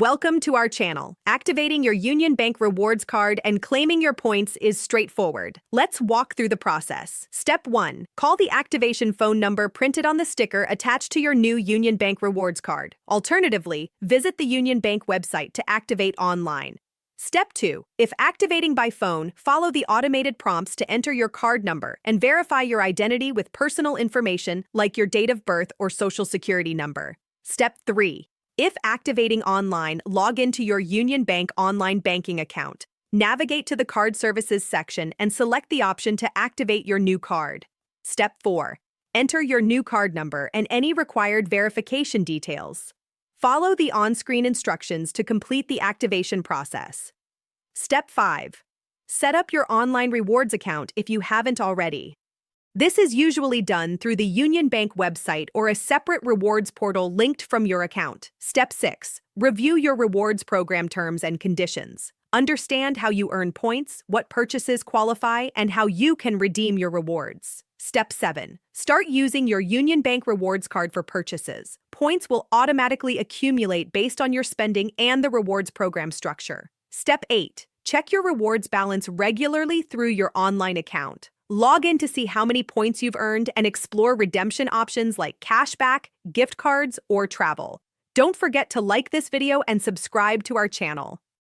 Welcome to our channel. Activating your Union Bank rewards card and claiming your points is straightforward. Let's walk through the process. Step 1. Call the activation phone number printed on the sticker attached to your new Union Bank rewards card. Alternatively, visit the Union Bank website to activate online. Step 2. If activating by phone, follow the automated prompts to enter your card number and verify your identity with personal information like your date of birth or social security number. Step 3. If activating online, log into your Union Bank online banking account. Navigate to the Card Services section and select the option to activate your new card. Step 4. Enter your new card number and any required verification details. Follow the on-screen instructions to complete the activation process. Step 5. Set up your online rewards account if you haven't already. This is usually done through the Union Bank website or a separate rewards portal linked from your account. Step 6. Review your rewards program terms and conditions. Understand how you earn points, what purchases qualify, and how you can redeem your rewards. Step 7. Start using your Union Bank rewards card for purchases. Points will automatically accumulate based on your spending and the rewards program structure. Step 8. Check your rewards balance regularly through your online account. Log in to see how many points you've earned and explore redemption options like cashback, gift cards, or travel. Don't forget to like this video and subscribe to our channel.